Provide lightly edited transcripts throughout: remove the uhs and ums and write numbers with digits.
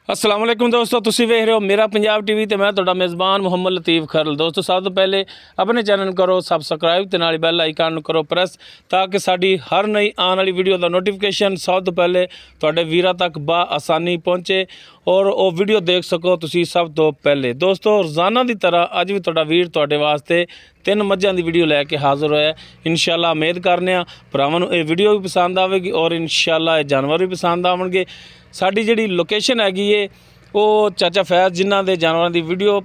अस्सलाम वालेकुम दोस्तों, तुसी वेख रहे हो मेरा पंजाब टीवी ते मैं तुहाडा मेज़बान मुहम्मद लतीफ़ खरल। दोस्तों सब तो पहले अपने चैनल करो सबसक्राइब ते नाल बैल आइकन करो प्रेस ताकि साडी हर नई आने वाली वीडियो का नोटिफिकेशन सब तो पहले तुहाडे वीरां तक बा आसानी पहुँचे और वो वीडियो देख सको तुसी सब तो पहले। दोस्तों रोज़ाना की तरह अज भी तुहाडा वीर तुहाडे वास्ते 3 मझां की वीडियो लैके हाज़र होया। इंशाअल्लाह उम्मीद करने भरावां नूं ये वीडियो भी पसंद आवेगी और इंशाअल्लाह ये जानवर भी पसंद आवणगे। साडी जिहड़ी लोकेशन हैगी है वो चाचा फैज़ जिन्हां दे जानवरां दी वीडियो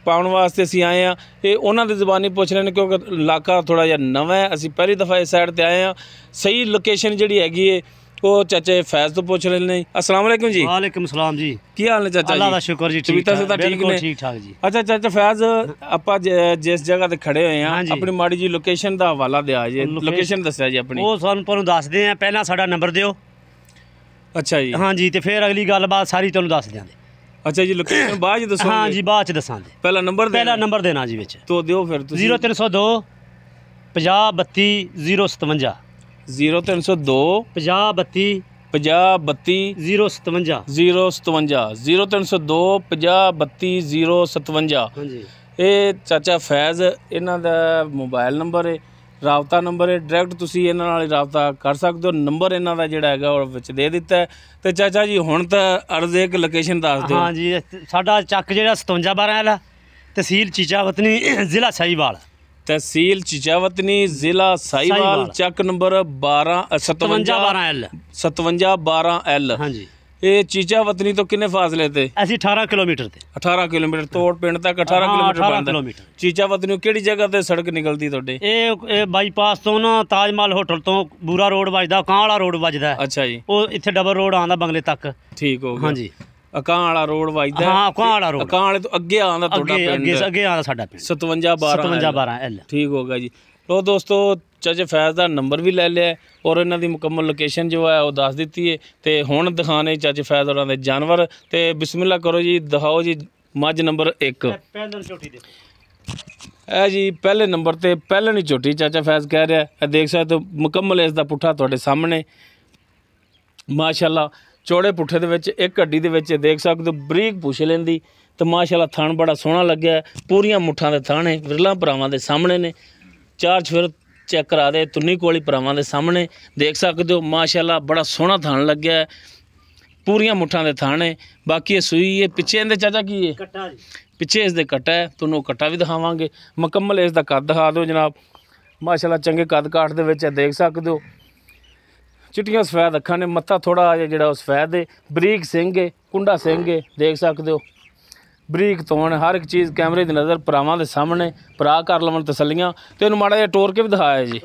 पाउण वास्ते असीं आए हैं। ये उन्हां दी ज़बानी पुछ रहे हैं क्योंकि इलाका थोड़ा जिहा नवां है, असीं पहली दफ़ा इस साइड ते आए हैं। सही लोकेशन जिहड़ी हैगी है वो चाचे फैज़ तो पूछ रहे हैं। अस्सलाम वालेकुम जी। वालेकुम सलाम जी। की हाल ने चाचा? अल्लाह दा शुक्र जी, ठीक ने? ठीक ठाक जी। अच्छा चाचा फैज़, आपां जिस जगह ते खड़े होए हाँ हैं जी। अपनी माड़ी जी लोकेशन दा हवाला दिया जी, लोकेशन दस्सिया जी अपनी। ਉਹ ਸਾਨੂੰ ਤੁਹਾਨੂੰ ਦੱਸਦੇ ਆ, ਪਹਿਲਾਂ ਸਾਡਾ ਨੰਬਰ ਦਿਓ। अच्छा जी। ਹਾਂਜੀ ਤੇ ਫਿਰ ਅਗਲੀ ਗੱਲਬਾਤ ਸਾਰੀ ਤੁਹਾਨੂੰ ਦੱਸ ਦਿਆਂਗੇ। अच्छा जी, लोकेशन बाद च दसो। ਹਾਂ ਜੀ ਬਾਅਦ ਚ ਦੱਸਾਂਗੇ। पहला नंबर ਪਹਿਲਾ ਨੰबर ਦੇਣਾ ਜੀ ਵਿੱਚ तो दियो फिर तुसी। 0302 50 32 057 0302 50 32 50 32 057 057 0302 50 32 057। ਹਾਂਜੀ। ਇਹ ਚਾਚਾ ਫੈਜ਼ ਇਹਨਾਂ ਦਾ ਮੋਬਾਈਲ ਨੰਬਰ ਹੈ, ਰਾਬਤਾ ਨੰਬਰ ਹੈ। ਡਾਇਰੈਕਟ ਤੁਸੀਂ ਇਹਨਾਂ ਨਾਲ ਰਾਬਤਾ ਕਰ ਸਕਦੇ ਹੋ। ਨੰਬਰ ਇਹਨਾਂ ਦਾ ਜਿਹੜਾ ਹੈਗਾ ਉਹ ਵਿੱਚ ਦੇ ਦਿੱਤਾ ਹੈ। ਤੇ ਚਾਚਾ ਜੀ ਹੁਣ ਤਾਂ ਅਰਜ਼ ਇੱਕ ਲੋਕੇਸ਼ਨ ਦੱਸ ਦਿਓ। ਹਾਂ ਜੀ, ਸਾਡਾ ਚੱਕ ਜਿਹੜਾ 57 12 ਵਾਲਾ, ਤਹਿਸੀਲ ਚੀਚਾਵਤਨੀ, ਜ਼ਿਲ੍ਹਾ ਸਾਹੀਵਾਲ। तहसील चिचावतनी, जिला साहिवाल, चक नंबर 12 57 12 L। 57 12 L। ਹਾਂ ਜੀ। ये चीचावतनी तो किन्ने फासले थे? ਅਸੀਂ 18 किलोमीटर ਤੇ 18 किलोमीटर तोड़ पिंड तक 18 ਹਾਂ, किलोमीटर 18 बनता। किलोमीटर। चीचावतनी ਕਿਹੜੀ ਜਗ੍ਹਾ ਤੇ ਸੜਕ ਨਿਕਲਦੀ ਤੁਹਾਡੇ? ਇਹ ਬਾਈਪਾਸ ਤੋਂ ਨਾ ਤਾਜ ਮਹਿਲ ਹੋਟਲ ਤੋਂ ਬੂਰਾ ਰੋਡ ਵੱਜਦਾ, ਕਾਂ ਵਾਲਾ ਰੋਡ ਵੱਜਦਾ ਹੈ। ਅੱਛਾ ਜੀ, ਉਹ ਇੱਥੇ ਡਬਲ ਰੋਡ ਆਉਂਦਾ ਬੰਗਲੇ ਤੱਕ। ਠੀਕ ਹੋ ਗਿਆ। ਹਾਂਜੀ। ਅਕਾਂ ਵਾਲਾ ਰੋਡ ਵੱਜਦਾ। ਹਾਂ, ਕਾਂ ਵਾਲਾ ਰੋਡ। ਅਕਾਂ ਵਾਲੇ ਤੋਂ ਅੱਗੇ ਆਉਂਦਾ ਤੁਹਾਡਾ ਅੱਗੇ ਪਿੰਡ। ਅੱਗੇ ਅੱਗੇ ਆਉਂਦਾ ਸਾਡਾ ਪਿੰਡ 57 12 57 12 L। ठीक होगा जी। तो दोस्तों चाचे फैज़ का नंबर भी ले लिया और इन्हों की मुकम्मल लोकेशन जो है वो दस दी है। तो हुण दिखाने चाचे फैज़ होरां दे जानवर। तो बिस्मिल्लाह करो जी, दिखाओ जी मझ नंबर 1। है जी पहले नंबर ते पहले नहीं झोटी चाचा फैज़ कह रहा है। देख सकते हो मुकम्मल इसका पुट्ठा तुहाडे सामने माशाअल्लाह। चौड़े पुट्ठे दे विच एक हड्डी दे विच देख सकते हो बरीक पुछ लेंदी। तो माशाअल्लाह थण बड़ा सोहना लग्या है। पूरियां मुट्ठां दे थण है, विरला भरावां दे सामने ने। चार छफेर चेक करा दे तुन्नी कोली भरावां दे सामने देख सकते हो माशाअल्लाह बड़ा सोहना थण लग्या है। पूरियां मुट्ठां दे थण है। बाकी ये सूई है पिछे इहदे चाचा की है ਕੱਟਾ ਜੀ। पिछे इसदे कट्टा है, तुहानूं कट्टा भी दिखावांगे। मुकम्मल इसदा कद दिखा दो जनाब। माशाअल्लाह चंगे कद काठ दे विच देख सकते हो। चिट्टियां सफैद अखां ने, मत्था थोड़ा जिहड़ा सफैद है, बरीक सिंह है, कुंडा सिंह है देख सकते हो। बरीक तोण हर एक चीज़ कैमरे की नज़र भरावां दे सामने। भरा कर लवन तसलियां। तो इन्हूं माड़ा जिहा टोर के भी दिखाया जी।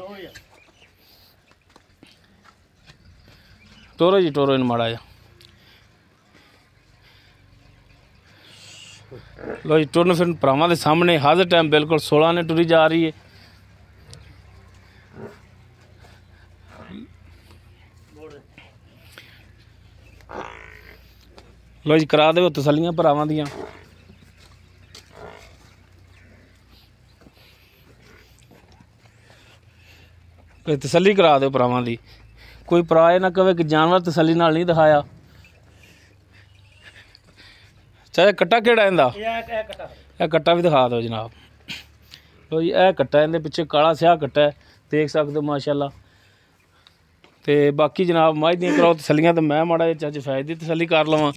टोरो जी, टोरो इन्हूं माड़ा जिहा। लो जी टुरन फिर भरावां दे सामने हर टाइम बिल्कुल 16 ने टुरी जा रही है। लो जी करा दो तसलियां भरावां दियां। तसली करा दो भरावां दी। कोई भरा ना कहे कि जानवर तसली नाल नहीं दिखाया। चाहे कट्टा केड़ा इंदा? यह कट्टा भी दिखा दो जनाब। लो जी यह कट्टा इंदे पिछे काला स्याह कट्टा है देख सकते हो माशाअल्लाह। तो बाकी जनाब मझ दियां कराओ तसलियां। तो मैं माड़ा चाचा फैज़ की तसली कर लवां।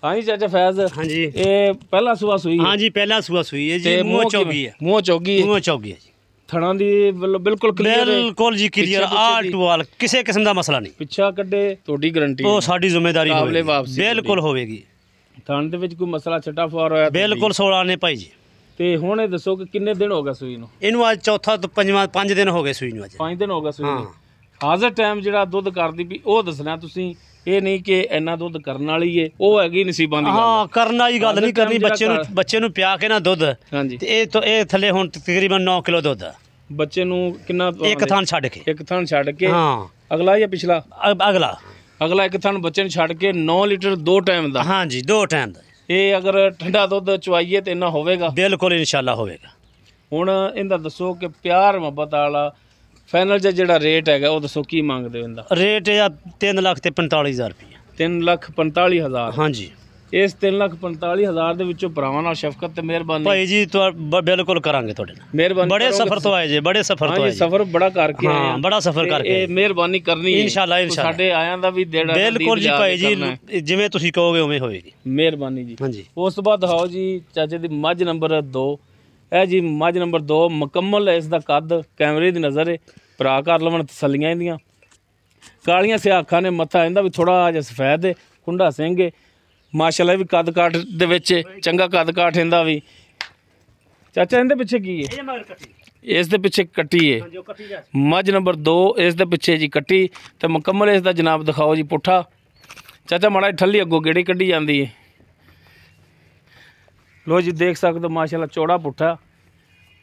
हाँ जी चाचा फैज़, हाँ जी। ये पहला सूआ सूई है? हाँ जी पहला सूआ सूई है जी। मुँह चौगी है। मुँह चौगी है। ਮੂੰਹ ਚੌਗੀ ਹੈ ਜੀ। थणा दी बिल्कुल क्लियर है। ਬਿਲਕੁਲ ਜੀ ਕਲੀਅਰ, ਪਿੱਛੇ ਆਲ ਟੂ ਆਲ, ਕਿਸੇ ਕਿਸਮ ਦਾ ਮਸਲਾ ਨਹੀਂ। पिछा कड्डे थोड़ी गारंटी ਉਹ ਸਾਡੀ ਜ਼ਿੰਮੇਵਾਰੀ ਕਾਬਲੇ ਹੋਵੇਗੀ, ਵਾਪਸੀ ਬਿਲਕੁਲ ਹੋਵੇਗੀ। ਥਣ ਦੇ ਵਿੱਚ ਕੋਈ ਮਸਲਾ ਛੱਟਾ ਫਾਰ ਹੋਇਆ? ਬਿਲਕੁਲ 16 ਨੇ ਭਾਈ ਜੀ। ਤੇ ਹੁਣ ਇਹ ਦੱਸੋ ਕਿ ਕਿੰਨੇ ਦਿਨ ਹੋ ਗਏ ਸੂਈ ਨੂੰ? ਇਹਨੂੰ ਅੱਜ ਚੌਥਾ ਤੋਂ ਪੰਜਵਾਂ 5 ਦਿਨ ਹੋ ਗਏ ਸੂਈ ਨੂੰ ਅੱਜ। 5 ਦਿਨ ਹੋ ਗਏ ਸੂਈ ਨੂੰ। ਹਾਂ। ਹਾਜ਼ਰ ਟਾਈਮ ਜਿਹੜਾ ਦੁੱਧ ਕਰਦੀ ਵੀ ਉਹ ਦੱਸਣਾ ਤੁਸੀਂ। ਇਹ ਨਹੀਂ ਕਿ ਇੰਨਾ ਦੁੱਧ ਕਰਨ ਵਾਲੀ ਏ, ਉਹ ਹੈਗੀ ਨਸੀਬਾਂ ਦੀ ਗੱਲ। ਹਾਂ ਕਰਨ ਵਾਲੀ ਗੱਲ ਨਹੀਂ ਕਰਨੀ। ਜਿਹੜਾ ਬੱਚੇ ਨੂੰ ਪਿਆ ਕੇ ਨਾ ਦੁੱਧ, ਹਾਂਜੀ। ਤੇ ਇਹ ਥੱਲੇ ਹੁਣ ਤਕਰੀਬਨ 9 ਕਿਲੋ ਦੁੱਧ ਆ। ਬੱਚੇ ਨੂੰ ਕਿੰਨਾ? ਇੱਕ ਥਾਂ ਛੱਡ ਕੇ। ਇੱਕ ਥਣ ਛੱਡ ਕੇ? ਹਾਂ। ਅਗਲਾ ਜਾਂ ਪਿਛਲਾ? ਅਗਲਾ। ਅਗਲਾ ਇੱਕ ਥਣ ਬੱਚੇ ਨੂੰ ਛੱਡ ਕੇ 9 ਲੀਟਰ 2 ਟਾਈਮ ਦਾ। ਹਾਂ ਜੀ 2 ਟਾਈਮ ਦਾ। ਇਹ ਅਗਰ ਠੰਡਾ ਦੁੱਧ ਚਵਾਈਏ ਤੇ ਇੰਨਾ ਹੋਵੇਗਾ? ਬਿਲਕੁਲ ਇਨਸ਼ਾਅੱਲਾ ਹੋਵੇਗਾ। ਹੁਣ ਇਹਦਾ ਦੱਸੋ ਕਿ ਪਿਆਰ ਮੁਹੱਬਤ ਵਾਲਾ ਫਾਈਨਲ ਜਿਹੜਾ ਰੇਟ ਹੈਗਾ ਉਹ ਦੱਸੋ ਕੀ ਮੰਗਦੇ ਹੋ ਇਹਦਾ? ਰੇਟ ਆ 3 ਲੱਖ ਤੇ 45,000 ਰੁਪਏ। 3,45,000। हाँ जी। ਇਸ 3,45,000 ਦੇ ਵਿੱਚੋਂ ਭਰਾਵਾਂ ਨਾਲ ਸ਼ਫਕਤ ਤੇ ਮਿਹਰਬਾਨੀ ਭਾਈ ਜੀ ਬਿਲਕੁਲ ਕਰਾਂਗੇ ਤੁਹਾਡੇ ਨਾਲ। ਮਿਹਰਬਾਨੀ ਬੜੇ ਸਫ਼ਰ ਤੋਂ ਆਏ ਜੇ, ਬੜੇ ਸਫ਼ਰ ਤੋਂ ਆਏ ਜੀ, ਸਫ਼ਰ ਬੜਾ ਕਰਕੇ ਆਏ ਹਾਂ, ਬੜਾ ਸਫ਼ਰ ਕਰਕੇ ਇਹ ਮਿਹਰਬਾਨੀ ਕਰਨੀ ਹੈ ਇਨਸ਼ਾਅੱਲਾ ਸਾਡੇ ਆਇਆਂ ਦਾ ਵੀ ਦੇੜਾ ਬਿਲਕੁਲ ਜੀ ਭਾਈ ਜੀ, ਜਿਵੇਂ ਤੁਸੀਂ ਕਹੋਗੇ ਉਵੇਂ ਹੋਏਗੀ। ਮਿਹਰਬਾਨੀ ਜੀ। ਹਾਂਜੀ, ਉਸ ਤੋਂ ਬਾਅਦ ਦਿਖਾਓ ਜੀ ਚਾਚੇ ਦੀ ਮੱਝ ਨੰਬਰ 2। ਇਹ ਜੀ ਮੱਝ ਨੰਬਰ 2 ਮੁਕੰਮਲ ਹੈ, ਇਸ ਦਾ ਕੱਦ ਕੈਮਰੇ ਦੀ ਨਜ਼ਰ ਹੈ, ਭਰਾ ਕਰ ਲਵਣ ਤਸੱਲੀਆਂ ਇਹਦੀਆਂ। ਕਾਲੀਆਂ ਸਿਆਹ ਅੱਖਾਂ ਨੇ, ਮੱਥਾ ਇਹਦਾ ਵੀ ਥੋੜਾ ਜਿਹਾ ਸਫੈਦ ਹੈ, ਕੁੰਡਾ ਸਿੰਘ ਹੈ, ਮਾਸ਼ਾਅੱਲਾ ਵੀ ਕੱਦ ਕਾਠ ਦੇ ਵਿੱਚ ਚੰਗਾ ਕੱਦ ਕਾਠ ਇਹਦਾ ਵੀ। ਚਾਚਾ ਇਹਦੇ ਪਿੱਛੇ ਕੀ ਹੈ? ਇਸ ਦੇ ਪਿੱਛੇ ਕੱਟੀ ਹੈ। ਮੱਝ ਨੰਬਰ 2 ਇਸ ਦੇ ਪਿੱਛੇ ਜੀ ਕੱਟੀ ਤੇ ਮੁਕੰਮਲ ਇਸ ਦਾ ਜਨਾਬ ਦਿਖਾਓ ਜੀ ਪੁੱਠਾ। ਚਾਚਾ ਮਾੜਾ ਠੱਲੀ ਅੱਗੋਂ ਗੇੜੀ ਕੱਢੀ ਜਾਂਦੀ ਹੈ। ਲੋ ਜੀ ਦੇਖ ਸਕਦੇ ਹੋ ਮਾਸ਼ਾਅੱਲਾ ਚੌੜਾ ਪੁੱਠਾ,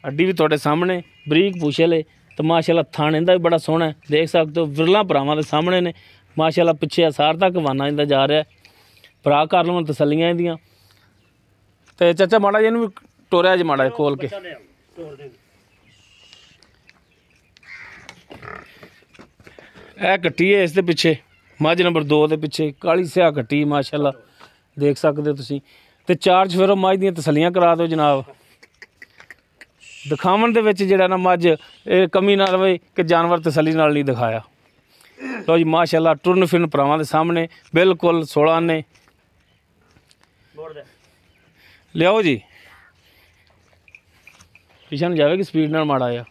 ਅੱਡੀ ਵੀ ਤੁਹਾਡੇ ਸਾਹਮਣੇ, ਬਰੀਕ ਪੂਛਲ ਤੇ ਮਾਸ਼ਾਅੱਲਾ ਥਣ ਇਹਦਾ ਵੀ ਬੜਾ ਸੋਹਣਾ, ਦੇਖ ਸਕਦੇ ਹੋ ਵਿਰਲਾ ਭਰਾਵਾਂ ਦੇ ਸਾਹਮਣੇ ਨੇ ਮਾਸ਼ਾਅੱਲਾ। ਪਿੱਛੇ ਅਸਾਰ ਤੱਕ ਵਾਨਾ ਇਹਦਾ ਜਾ ਰਿਹਾ, ਭਰਾ ਕਰ ਲਵਣ ਤਸੱਲੀਆਂ ਇਹਦੀਆਂ। ਤੇ ਚਾਚਾ ਮਾੜਾ ਜਿਹਨੂੰ ਵੀ ਟੋਰਿਆ ਜੀ ਮਾੜਾ ਖੋਲ ਕੇ। ਇਹ ਕੱਟੀ ਹੈ ਇਸ ਦੇ ਪਿੱਛੇ, ਮੱਝ ਨੰਬਰ 2 ਦੇ ਪਿੱਛੇ ਕਾਲੀ ਸਿਆਹ ਕੱਟੀ ਮਾਸ਼ਾਅੱਲਾ, ਦੇਖ ਸਕਦੇ ਹੋ ਤੁਸੀਂ। ਤੇ ਚਾਰਜ ਫਿਰ ਮੱਝ ਦੀਆਂ ਤਸੱਲੀਆਂ ਕਰਾ ਦਿਓ ਜਨਾਬ। ਦਿਖਾਵਣ ਦੇ ਵਿੱਚ ਜਿਹੜਾ ਨਾ ਮੱਝ ਇਹ ਕਮੀ ਨਾ ਰਵੇ ਕਿ ਜਾਨਵਰ ਤਸੱਲੀ ਨਾਲ ਨਹੀਂ ਦਿਖਾਇਆ। ਲੋ ਜੀ ਮਾਸ਼ਾਅੱਲਾ ਟੁਰਨ ਫਿਰਨ ਭਰਾਵਾਂ ਦੇ ਸਾਹਮਣੇ ਬਿਲਕੁਲ 16 ਨੇ। ਲਿਆਓ ਜੀ, ਪਿਛਾਂ ਨੂੰ ਜਾਵੇਗੀ ਸਪੀਡ ਨਾਲ ਮਾੜਾ ਆ।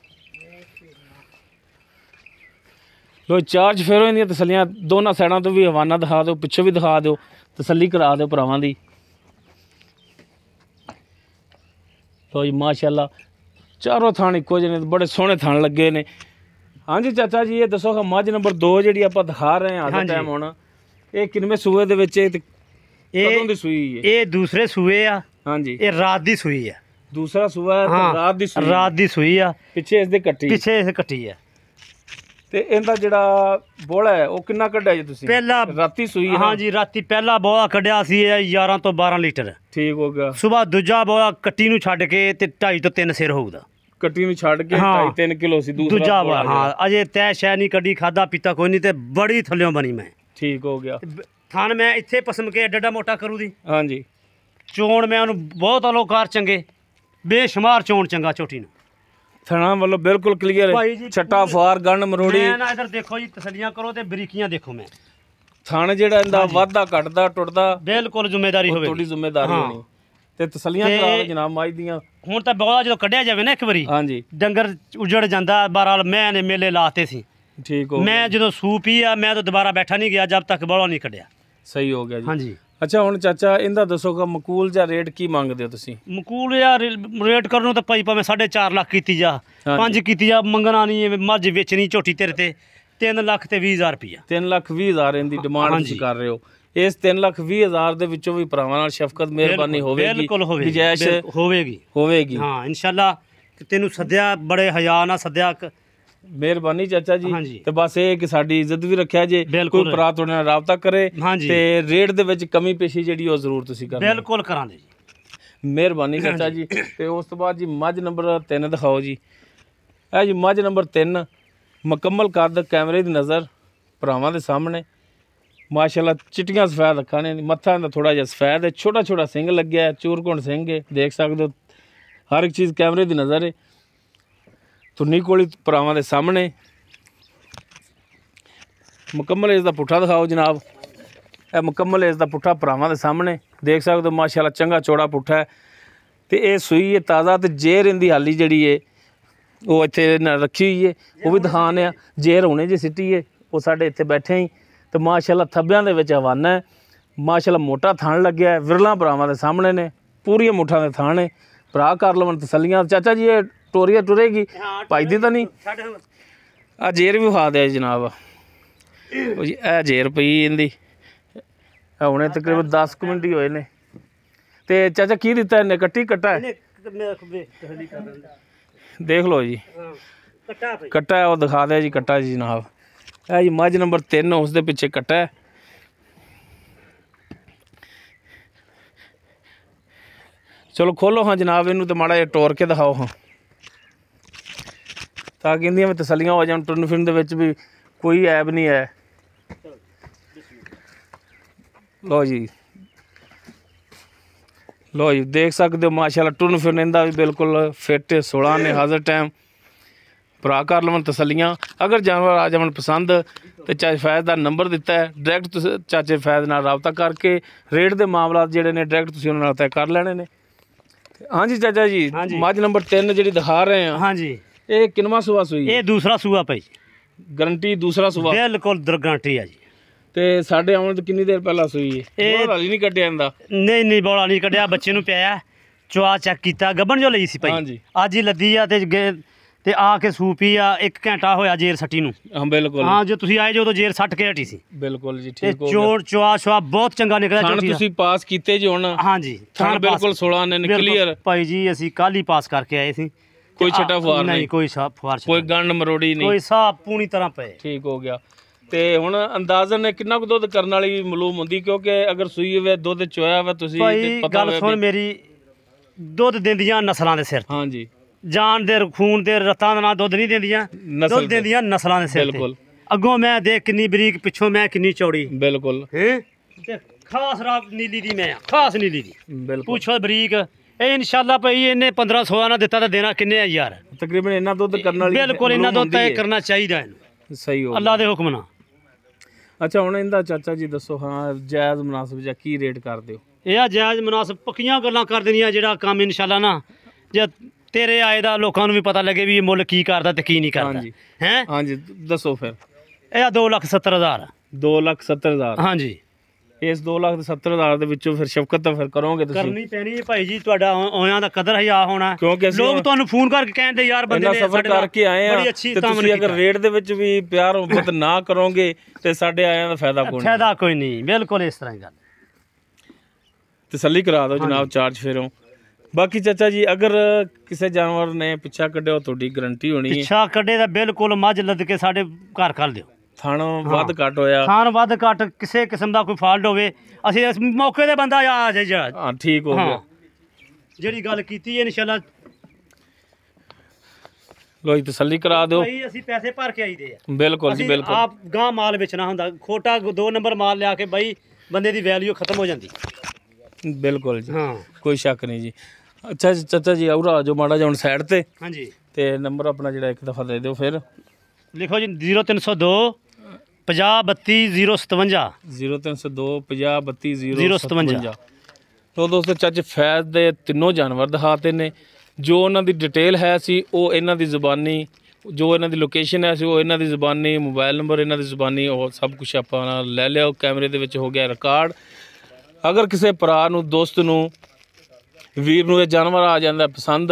ਲੋ ਚਾਰਜ ਫਿਰ ਇਹਦੀਆਂ ਤਸੱਲੀਆਂ ਦੋਨਾਂ ਸਾਈਡਾਂ ਤੋਂ ਵੀ ਹਵਾਨਾ ਦਿਖਾ ਦਿਓ, ਪਿੱਛੋਂ ਵੀ ਦਿਖਾ ਦਿਓ, ਤਸੱਲੀ ਕਰਾ ਦਿਓ ਭਰਾਵਾਂ ਦੀ। ਲੋ ਜੀ ਮਾਸ਼ਾਅੱਲਾ ਚਾਰੋਂ ਥਾਣ ਇੱਕੋ ਜਿਹੇ ਨੇ, ਬੜੇ ਸੋਹਣੇ ਥਾਣ ਲੱਗੇ ਨੇ। ਹਾਂਜੀ ਚਾਚਾ ਜੀ ਇਹ ਦੱਸੋ ਮੱਝ ਨੰਬਰ 2 ਜਿਹੜੀ ਆਪਾਂ ਦਿਖਾ ਰਹੇ ਹਾਂ ਅੱਜ ਟਾਈਮ ਹੁਣ, ਇਹ ਕਿੰਨਵੇਂ ਸੂਏ ਦੇ ਵਿੱਚ ਤੇ ਕਦੋਂ ਦੀ ਸੂਈ ਹੈ? ਇਹ ਦੂਸਰੇ ਸੂਏ ਆ। ਹਾਂਜੀ, ਇਹ ਰਾਤ ਦੀ ਸੂਈ ਆ। ਦੂਸਰਾ ਸੂਆ ਹੈ ਤੇ ਰਾਤ ਦੀ ਸੂਈ, ਰਾਤ ਦੀ ਸੂਈ ਆ। ਪਿੱਛੇ ਇਸ ਦੇ ਕੱਟੀ ਆ। ਤੇ ਇਹਦਾ ਜਿਹੜਾ ਬੋਲਾ ਹੈ ਉਹ ਕਿੰਨਾ ਕੱਢਿਆ ਜੀ ਤੁਸੀਂ? ਪਹਿਲਾ ਰਾਤੀ ਸੂਈ ਹੈ? ਹਾਂਜੀ ਰਾਤੀ ਪਹਿਲਾ ਬੋਲਾ ਕੱਢਿਆ ਸੀ 11 ਤੋਂ 12 ਲੀਟਰ। ਠੀਕ ਹੋ ਗਿਆ। ਸਵੇਰ ਦੂਜਾ ਬੋਲਾ ਕੱਟੀ ਨੂੰ ਛੱਡ ਕੇ ਤੇ 2.5 ਤੋਂ 3 ਸਿਰ ਹੋਊਗਾ। ਕੱਟੀ ਨੂੰ ਛੱਡ ਕੇ 2.5-3 ਕਿਲੋ ਸੀ ਦੂਜਾ ਬੋਲਾ। ਹਾਂ ਅਜੇ ਤੈ ਸ਼ੈ ਨਹੀਂ ਕੱਢੀ, ਖਾਦਾ ਪੀਤਾ ਕੋਈ ਨਹੀਂ ਤੇ ਬੜੀ ਥੱਲਿਓਂ ਬਣੀ ਮੈਂ। ਠੀਕ ਹੋ ਗਿਆ। ਥਣ ਮੈਂ ਇੱਥੇ ਪਸਮ ਕੇ ਐਡਾ ਮੋਟਾ ਕਰੂ ਦੀ। ਹਾਂਜੀ ਚੋਣ ਮੈਂ ਉਹਨੂੰ ਬਹੁਤ ਅਲੋਕਾਰ ਚੰਗੇ, ਬੇਸ਼ੁਮਾਰ ਚੋਣ ਚੰਗਾ ਝੋਟੀ ਨੂੰ। ਥਣਾ ਵੱਲੋਂ ਬਿਲਕੁਲ ਕਲੀਅਰ ਹੈ, ਛੱਟਾ ਫਾਰ ਗੰਨ ਮਰੋੜੀ। ਮੈਂ ਨਾ ਇਧਰ ਦੇਖੋ ਜੀ, ਤਸੱਲੀਆਂ ਕਰੋ ਤੇ ਬਰੀਕੀਆਂ ਦੇਖੋ। ਮੈਂ ਥਣ ਜਿਹੜਾ ਇਹਦਾ ਵਾਧਾ ਘਟਦਾ ਟੁੱਟਦਾ ਬਿਲਕੁਲ ਜ਼ਿੰਮੇਵਾਰੀ ਹੋਵੇ, ਤੁਹਾਡੀ ਜ਼ਿੰਮੇਵਾਰੀ ਹੋਣੀ। ਤੇ ਤਸੱਲੀਆਂ ਕਰਾਓ ਜਨਾਬ ਮੱਝ ਦੀਆਂ। ਹੁਣ ਤਾਂ ਬੋਲਾ ਜਦੋਂ ਕੱਢਿਆ ਜਾਵੇ ਨਾ ਇੱਕ ਵਾਰੀ, ਹਾਂਜੀ ਡੰਗਰ ਉਜੜ ਜਾਂਦਾ। ਬਹਰਾਲ ਮੈਂ ਨੇ ਮੇਲੇ ਲਾਤੇ ਸੀ। ਠੀਕ ਹੋ। ਮੈਂ ਜਦੋਂ ਸੂ ਪੀ ਆ ਮੈਂ ਤਾਂ ਦੁਬਾਰਾ ਬੈਠਾ ਨਹੀਂ ਗਿਆ ਜਦ ਤੱਕ ਬੋਲਾ ਨਹੀਂ ਕੱਢਿਆ। ਸਹੀ ਹੋ ਗਿਆ ਜੀ। ਹਾਂਜੀ ਅੱਛਾ ਹੁਣ ਚਾਚਾ ਇਹਦਾ ਦੱਸੋਗਾ ਮਕੂਲ ਜਾਂ ਰੇਟ ਕੀ ਮੰਗਦੇ ਹੋ ਤੁਸੀਂ? ਮਕੂਲ ਜਾਂ ਰੇਟ ਕਰਨ ਨੂੰ ਤਾਂ ਭਾਈ ਭਾਵੇਂ 4.5 ਲੱਖ ਕੀਤੀ ਜਾ, 5 ਕੀਤੀ ਜਾ, ਮੰਗਣਾ ਨਹੀਂ। ਮੱਝ ਵੇਚਣੀ ਝੋਟੀ ਤੇਰੇ ਤੇ 3 ਲੱਖ ਤੇ 20,000 ਰੁਪਈਆ। 3,20,000 ਇਹਦੀ ਡਿਮਾਂਡ ਤੁਸੀਂ ਕਰ ਰਹੇ ਹੋ। ਇਸ 3,20,000 ਦੇ ਵਿੱਚੋਂ ਵੀ ਭਰਾਵਾਂ ਨਾਲ ਸ਼ਫਕਤ ਮਿਹਰਬਾਨੀ ਹੋਵੇਗੀ, ਬਿਲਕੁਲ ਹੋਵੇਗੀ। ਹਾਂ ਇਨਸ਼ਾਅੱਲਾ। ਤੈਨੂੰ ਸੱਦਿਆ ਬੜੇ ਹਯਾ ਨਾਲ ਸੱਦਿਆ। ਮਿਹਰਬਾਨੀ ਚਾਚਾ ਜੀ। ਤੇ ਬਸ ਇਹ ਕਿ ਸਾਡੀ ਇੱਜ਼ਤ ਵੀ ਰੱਖਿਆ ਜੇ, ਕੋਈ ਭਰਾ ਤੁਹਾਡੇ ਨਾਲ ਰਾਬਤਾ ਕਰੇ ਤੇ ਰੇਟ ਦੇ ਵਿੱਚ ਕਮੀ ਪੇਸ਼ੀ ਜਿਹੜੀ ਉਹ ਜ਼ਰੂਰ ਤੁਸੀਂ ਕਰਨਾ। ਬਿਲਕੁਲ ਕਰਾਂਗੇ ਜੀ। ਮਿਹਰਬਾਨੀ ਚਾਚਾ ਜੀ। ਤੇ ਉਸ ਤੋਂ ਬਾਅਦ ਜੀ ਮੱਝ ਨੰਬਰ 3 ਦਿਖਾਓ ਜੀ। ਇਹ ਜੀ ਮੱਝ ਨੰਬਰ 3 ਮੁਕੰਮਲ ਕੱਦ, ਕੈਮਰੇ ਦੀ ਨਜ਼ਰ, ਭਰਾਵਾਂ ਦੇ ਸਾਹਮਣੇ ਮਾਸ਼ਾਅੱਲਾ। ਚਿੱਟੀਆਂ ਸਫੈਦ ਅੱਖਾਂ ਨੇ, ਮੱਥਾ ਦਾ ਥੋੜਾ ਜਿਹਾ ਸਫੈਦ ਹੈ, ਛੋਟਾ ਛੋਟਾ ਸਿੰਘ ਲੱਗਿਆ, ਚੂਰਕੁੰਡ ਸਿੰਘ ਹੈ, ਦੇਖ ਸਕਦੇ ਹੋ। ਹਰ ਇੱਕ ਚੀਜ਼ ਕੈਮਰੇ ਦੀ ਨਜ਼ਰ ਹੈ। ਧੁੰਨੀ ਕੋਲੀ ਭਰਾਵਾਂ ਦੇ ਸਾਹਮਣੇ ਮੁਕੰਮਲ ਇਸ ਦਾ ਪੁੱਠਾ ਦਿਖਾਓ ਜਨਾਬ। ਇਹ ਮੁਕੰਮਲ ਇਸ ਦਾ ਪੁੱਠਾ ਭਰਾਵਾਂ ਦੇ ਸਾਹਮਣੇ ਦੇਖ ਸਕਦੇ ਹੋ ਮਾਸ਼ਾਅੱਲਾ, ਚੰਗਾ ਚੌੜਾ ਪੁੱਠਾ ਹੈ। ਤੇ ਇਹ ਸੂਈ ਹੈ ਤਾਜ਼ਾ, ਤੇ ਜੇਰ ਇਹਦੀ ਹਾਲੀ ਜਿਹੜੀ ਹੈ ਉਹ ਇੱਥੇ ਰੱਖੀ ਹੋਈ ਹੈ, ਉਹ ਵੀ ਦਿਖਾਉਂਦੇ ਆ। ਜੇਰ ਹੁਣੇ ਜੀ ਸਿੱਟੀ ਹੈ, ਉਹ ਸਾਡੇ ਇੱਥੇ ਬੈਠੇ ਹੀ। ਤੇ ਮਾਸ਼ਾਅੱਲਾ ਥੱਬਿਆਂ ਦੇ ਵਿੱਚ ਹਵਾਨਾ ਹੈ, ਮਾਸ਼ਾਅੱਲਾ ਮੋਟਾ ਥਣ ਲੱਗਿਆ ਹੈ। ਵਿਰਲਾ ਭਰਾਵਾਂ ਦੇ ਸਾਹਮਣੇ ਨੇ, ਪੂਰੀਆਂ ਮੁੱਠਾਂ ਦੇ ਥਣ ਹੈ। ਭਰਾ ਕਰ ਲਵਣ ਤਸੱਲੀਆਂ। ਚਾਚਾ ਜੀ ਇਹ ਟੋਰੀਆ ਟੁਰੇਗੀ ਭਾਈ ਦੀ ਤਾਂ ਨਹੀਂ? ਆ ਜੇਰ ਵੀ ਵਿਖਾ ਦਿਆ ਜਨਾਬ। ਉਹ ਜੀ ਇਹ ਜੇਰ ਪਈ ਇਹਦੀ, ਹੁਣੇ ਤਕਰੀਬਨ 10 ਮਿੰਟ ਹੀ ਹੋਏ ਨੇ। ਤੇ ਚਾਚਾ ਕੀ ਦਿੱਤਾ ਇਹਨੇ? ਕੱਟੀ ਕੱਟਾ ਹੈ? ਦੇਖ ਲਓ ਜੀ ਕੱਟਾ ਹੈ, ਉਹ ਦਿਖਾ ਦਿਆ ਜੀ ਕੱਟਾ ਜੀ ਜਨਾਬ। ਇਹ ਜੀ ਮੱਝ ਨੰਬਰ 3 ਉਸ ਦੇ ਪਿੱਛੇ ਕੱਟਾ ਹੈ। ਚਲੋ ਖੋਲੋ ਹਾਂ ਜਨਾਬ ਇਹਨੂੰ, ਤੇ ਮਾੜਾ ਜਿਹਾ ਟੋਰ ਕੇ ਦਿਖਾਓ ਹਾਂ, ਤਾਂ ਕਿ ਇਹਦੀਆਂ ਵੀ ਤਸੱਲੀਆਂ ਹੋ ਜਾਣ। ਟੁਰਨ ਫਿਰਨ ਦੇ ਵਿੱਚ ਵੀ ਕੋਈ ਐਬ ਨਹੀਂ ਹੈ। ਲਓ ਜੀ ਲੋ ਜੀ ਦੇਖ ਸਕਦੇ ਹੋ ਮਾਸ਼ਾਅੱਲਾ ਟੁਰਨ ਫਿਰਨ ਇਹਦਾ ਵੀ ਬਿਲਕੁਲ ਫਿੱਟ 16 ਨੇ ਹਾਜ਼ਰ ਟਾਈਮ ਭਰਾ ਕਰ ਲਵਣ ਤਸੱਲੀਆਂ। ਅਗਰ ਜਾਨਵਰ ਆ ਜਾਵਣ ਪਸੰਦ ਤੇ ਚਾਚੇ ਫੈਜ਼ ਦਾ ਨੰਬਰ ਦਿੱਤਾ ਹੈ, ਡਾਇਰੈਕਟ ਤੁਸੀਂ ਚਾਚੇ ਫੈਜ਼ ਨਾਲ ਰਾਬਤਾ ਕਰਕੇ ਰੇਟ ਦੇ ਮਾਮਲਾਤ ਜਿਹੜੇ ਨੇ ਡਾਇਰੈਕਟ ਤੁਸੀਂ ਉਹਨਾਂ ਨਾਲ ਤੈਅ ਕਰ ਲੈਣੇ ਨੇ। ਹਾਂਜੀ ਚਾਚਾ ਜੀ, ਮੱਝ ਨੰਬਰ 3 ਜਿਹੜੀ ਦਿਖਾ ਰਹੇ ਆ, ਹਾਂਜੀ ਇਹ ਕਿੰਨਵਾਂ ਸੂਆ ਸੂਈ? ਇਹ ਦੂਸਰਾ ਸੂਆ ਭਾਈ। ਗਰੰਟੀ ਦੂਸਰਾ ਸੂਆ? ਬਿਲਕੁਲ ਗਰੰਟੀ ਆ ਜੀ। ਤੇ ਸਾਡੇ ਆਉਣ ਤੋਂ ਕਿੰਨੀ ਦੇਰ ਪਹਿਲਾਂ ਸੂਈ ਹੈ? ਇਹ ਹਾਲੀ ਨਹੀਂ ਕੱਢਿਆ ਇਹਦਾ? ਨਹੀਂ ਬੋਲਾ ਨਹੀਂ ਕੱਢਿਆ, ਬੱਚੇ ਨੂੰ ਪਿਆ, ਚੁਆ ਚੈੱਕ ਕੀਤਾ, ਗੱਭਣ ਜੋ ਲਈ ਸੀ ਭਾਈ। ਹਾਂਜੀ ਅੱਜ ਹੀ ਲੱਦੀ ਆ ਤੇ ਆ ਕੇ ਸੂਪੀ ਆ, 1 ਘੰਟਾ ਹੋਇਆ ਜੇਰ ਸੱਟੀ ਨੂੰ। ਹਾਂ ਬਿਲਕੁਲ, ਹਾਂ ਜੋ ਤੁਸੀਂ ਆਏ ਜੋ ਉਦੋਂ ਜੇਰ ਸੱਟ ਕੇ ਹਟੀ ਸੀ। ਬਿਲਕੁਲ ਜੀ ਠੀਕ ਹੋ ਗਿਆ। ਚੁਆ ਸ਼ੁਆ ਬਹੁਤ ਚੰਗਾ ਨਿਕਲਿਆ। ਥਣ ਤੁਸੀਂ ਪਾਸ ਕੀਤੇ ਜੀ ਹੁਣ? ਹਾਂਜੀ ਥਣ ਬਿਲਕੁਲ 16 ਨੇ ਕਲੀਅਰ ਭਾਈ ਜੀ। ਅਸੀਂ ਕੱਲ ਹੀ ਪਾਸ ਕਰਕੇ ਆਏ ਸੀ। ਕੋਈ ਛਟਾ ਫੁਆਰ ਨਹੀਂ? ਕੋਈ ਫੁਆਰ, ਕੋਈ ਗੰਢ ਮਰੋੜੀ ਨਹੀਂ, ਕੋਈ ਸਾਹ ਪੂਰੀ ਤਰ੍ਹਾਂ ਪਏ। ਠੀਕ ਹੋ ਗਿਆ। ਤੇ ਹੁਣ ਅੰਦਾਜ਼ਨ ਕਿੰਨਾ ਕੁ ਦੁੱਧ ਕਰਨ ਵਾਲੀ ਮਾਲੂਮ ਹੁੰਦੀ? ਕਿਉਂਕਿ ਅਗਰ ਸੂਈ ਹੋਵੇ ਦੁੱਧ ਚੋਇਆ ਵਾ ਤੁਸੀਂ ਪਤਾ ਗੱਲ ਸੁਣ ਮੇਰੀ, ਦੁੱਧ ਦਿੰਦੀਆਂ ਨਸਲਾਂ ਦੇ ਸਿਰ। ਹਾਂਜੀ ਜਾਨ ਦੇ ਖੂਨ ਦੇ ਰਤਾਂ ਦਾ ਦੁੱਧ ਨਹੀਂ ਦਿੰਦੀਆਂ, ਦੁੱਧ ਦਿੰਦੀਆਂ ਨਸਲਾਂ ਦੇ ਸਿਰ। ਬਿਲਕੁਲ ਅੱਗੋਂ ਮੈਂ ਦੇਖ ਕਿੰਨੀ ਬਰੀਕ, ਪਿੱਛੋਂ ਮੈਂ ਕਿੰਨੀ ਚੌੜੀ। ਬਿਲਕੁਲ ਤੇ ਖਾਸ ਰਾਤ ਨੀਲੀ ਦੀ ਮੈਂ ਖਾਸ ਨੀਲੀ ਦੀ। ਬਿਲਕੁਲ ਪੁੱਛੋ ਬਰੀਕ। ਇਹ ਇਨਸ਼ਾਅੱਲਾ ਭਾਈ ਇਹਨੇ 15-16 ਨਾਲ ਦਿੱਤਾ ਤਾਂ ਦੇਣਾ ਕਿੰਨੇ ਆ ਯਾਰ? ਤਕਰੀਬਨ ਇੰਨਾ ਦੁੱਧ ਕਰਨ ਵਾਲੀ। ਬਿਲਕੁਲ ਇੰਨਾ ਦੁੱਧ ਤੈਅ ਕਰਨਾ ਚਾਹੀਦਾ ਇਹਨੂੰ। ਸਹੀ ਹੋ ਅੱਲਾ ਦੇ ਹੁਕਮ ਨਾਲ। ਅੱਛਾ ਹੁਣ ਇਹਦਾ ਚਾਚਾ ਜੀ ਦੱਸੋ, ਹਾਂ ਜਾਇਜ਼ ਮੁਨਾਸਿਬ ਜਾਂ ਕੀ ਰੇਟ ਕਰਦੇ ਹੋ? ਇਹ ਆ ਜਾਇਜ਼ ਮੁਨਾਸਿਬ, ਪੱਕੀਆਂ ਗੱਲਾਂ ਕਰ ਦੇਣੀਆਂ। ਜਿਹੜਾ ਕੰਮ ਇਨਸ਼ਾਅੱਲਾ ਨਾ ਜੇ ਤੇਰੇ ਆਏ ਦਾ ਲੋਕਾਂ ਨੂੰ ਵੀ ਪਤਾ ਲੱਗੇ ਵੀ ਇਹ ਮੁੱਲ ਕੀ ਕਰਦਾ ਤੇ ਕੀ ਨਹੀਂ ਕਰਦਾ ਹੈ। ਹਾਂਜੀ ਦੱਸੋ ਫਿਰ। ਇਹ 2,70,000। 2,70,000? ਹਾਂਜੀ। ਇਸ 2,70,000 ਦੇ ਵਿੱਚੋਂ ਫਿਰ ਸ਼ਫਕਤ ਤਾਂ ਫਿਰ ਕਰੋਗੇ ਤੁਸੀਂ? ਕਰਨੀ ਪੈਣੀ ਭਾਈ ਜੀ, ਤੁਹਾਡਾ ਆਇਆਂ ਦਾ ਕਦਰ ਹਿਆ ਹੋਣਾ। ਕਿਉਂਕਿ ਲੋਕ ਤੁਹਾਨੂੰ ਫੋਨ ਕਰਕੇ ਕਹਿੰਦੇ ਯਾਰ ਬੰਦੇ ਨੇ ਸਫਰ ਕਰਕੇ ਆਏ ਆ, ਤੇ ਤੁਸੀਂ ਅਗਰ ਰੇਟ ਦੇ ਵਿੱਚ ਵੀ ਪਿਆਰ ਮੁਹੱਬਤ ਨਾ ਕਰੋਗੇ ਤੇ ਸਾਡੇ ਆਇਆਂ ਦਾ ਫਾਇਦਾ ਕੋਈ ਨਹੀਂ। ਬਿਲਕੁਲ ਇਸ ਤਰ੍ਹਾਂ ਹੀ ਗੱਲ। ਤਸੱਲੀ ਕਰਾ ਦਿਓ ਜਨਾਬ, ਚਾਰਜ ਫੇਰੋਂ। ਬਾਕੀ ਚਾਚਾ ਜੀ ਅਗਰ ਕਿਸੇ ਜਾਨਵਰ ਨੇ ਪਿੱਛਾ ਕੱਢਿਆ ਤੁਹਾਡੀ ਗਰੰਟੀ ਹੋਣੀ ਹੈ? ਪਿੱਛਾ ਕੱਢੇ ਤਾਂ ਬਿਲਕੁਲ ਮੱਝ ਲੱਦ ਕੇ ਸਾਡੇ ਘਰ ਕਰ ਦਿਓ। ਥਣ ਵੱਧ ਘੱਟ ਹੋਇਆ, ਥਣ ਵੱਧ ਘੱਟ, ਕਿਸੇ ਕਿਸਮ ਦਾ ਕੋਈ ਫਾਲਟ ਹੋਵੇ, ਅਸੀਂ ਇਸ ਮੌਕੇ ਤੇ ਬੰਦਾ ਆ ਜਾਏ। ਹਾਂ ਠੀਕ ਹੋ ਗਿਆ। ਜਿਹੜੀ ਗੱਲ ਕੀਤੀ ਹੈ ਇਨਸ਼ਾਅੱਲਾ। ਲੋਈ ਤਸੱਲੀ ਕਰਾ ਦਿਓ ਭਾਈ, ਅਸੀਂ ਪੈਸੇ ਭਰ ਕੇ ਆਈਦੇ ਆ। ਬਿਲਕੁਲ ਜੀ ਬਿਲਕੁਲ। ਆਪ ਗਾਂ ਮਾਲ ਵੇਚਣਾ ਹੁੰਦਾ, ਖੋਟਾ 2 ਨੰਬਰ ਮਾਲ ਲਿਆ ਕੇ ਬਾਈ ਬੰਦੇ ਦੀ ਵੈਲਿਊ ਖਤਮ ਹੋ ਜਾਂਦੀ। ਬਿਲਕੁਲ ਜੀ ਹਾਂ ਕੋਈ ਸ਼ੱਕ ਨਹੀਂ ਜੀ। ਅੱਛਾ ਚਾਚਾ ਜੀ ਆਉਰਾ ਜੋ ਮਾੜਾ ਜਿਹਾ ਹੁਣ ਸਾਈਡ ਤੇ। ਹਾਂਜੀ ਤੇ ਨੰਬਰ ਆਪਣਾ ਜਿਹੜਾ ਇੱਕ ਦਫਾ ਦੇ ਦਿਓ ਫਿਰ। ਲਿਖੋ ਜੀ 0302 50 32 057। 0302 50 32 057। ਤੋ ਦੋਸਤੋ ਚਾਚੇ ਫੈਜ਼ ਦੇ ਤਿੰਨੋਂ ਜਾਨਵਰ ਦਿਖਾਤੇ ਨੇ। ਜੋ ਉਹਨਾਂ ਦੀ ਡਿਟੇਲ ਹੈ ਸੀ ਉਹ ਇਹਨਾਂ ਦੀ ਜ਼ੁਬਾਨੀ, ਜੋ ਇਹਨਾਂ ਦੀ ਲੋਕੇਸ਼ਨ ਹੈ ਸੀ ਉਹ ਇਹਨਾਂ ਦੀ ਜ਼ੁਬਾਨੀ, ਮੋਬਾਈਲ ਨੰਬਰ ਇਹਨਾਂ ਦੀ ਜ਼ੁਬਾਨੀ, ਉਹ ਸਭ ਕੁਛ ਆਪਾਂ ਲੈ ਲਿਆ। ਕੈਮਰੇ ਦੇ ਵਿੱਚ ਹੋ ਗਿਆ ਰਿਕਾਰਡ। ਅਗਰ ਕਿਸੇ ਭਰਾ ਨੂੰ, ਦੋਸਤ ਨੂੰ, ਵੀਰ ਨੂੰ ਇਹ ਜਾਨਵਰ ਆ ਜਾਂਦਾ ਪਸੰਦ,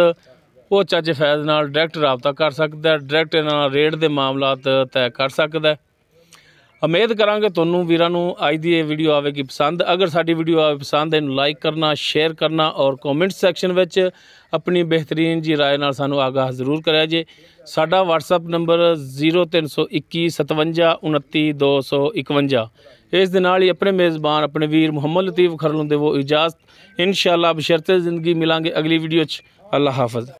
ਉਹ ਚਾਚੇ ਫੈਜ਼ ਨਾਲ ਡਾਇਰੈਕਟ ਰਾਬਤਾ ਕਰ ਸਕਦਾ, ਡਾਇਰੈਕਟ ਇਹਨਾਂ ਨਾਲ ਰੇਟ ਦੇ ਮਾਮਲਾਤ ਤੈਅ ਕਰ ਸਕਦਾ। ਉਮੀਦ ਕਰਾਂਗੇ ਤੁਹਾਨੂੰ ਵੀਰਾਂ ਨੂੰ ਅੱਜ ਦੀ ਇਹ ਵੀਡੀਓ ਆਵੇਗੀ ਪਸੰਦ। ਅਗਰ ਸਾਡੀ ਵੀਡੀਓ ਆਵੇ ਪਸੰਦ, ਇਹਨੂੰ ਲਾਈਕ ਕਰਨਾ, ਸ਼ੇਅਰ ਕਰਨਾ ਔਰ ਕਮੈਂਟ ਸੈਕਸ਼ਨ ਵਿੱਚ ਆਪਣੀ ਬਿਹਤਰੀਨ ਜੀ ਰਾਏ ਨਾਲ ਸਾਨੂੰ ਆਗਾਹ ਜ਼ਰੂਰ ਕਰਿਆ ਜੇ। ਸਾਡਾ WhatsApp ਨੰਬਰ 0321 57 29 251। ਇਸ ਦੇ ਨਾਲ ਹੀ ਆਪਣੇ ਮੇਜ਼ਬਾਨ ਆਪਣੇ ਵੀਰ ਮੁਹੰਮਦ ਲਤੀਫ ਖਰਲ ਨੂੰ ਦੇਵੋ ਇਜਾਜ਼ਤ। ਇਨਸ਼ਾਅੱਲਾ ਬਸ਼ਰਤੇ ਜ਼ਿੰਦਗੀ ਮਿਲਾਂਗੇ ਅਗਲੀ ਵੀਡੀਓ 'ਚ। ਅੱਲਾ ਹਾਫਿਜ਼।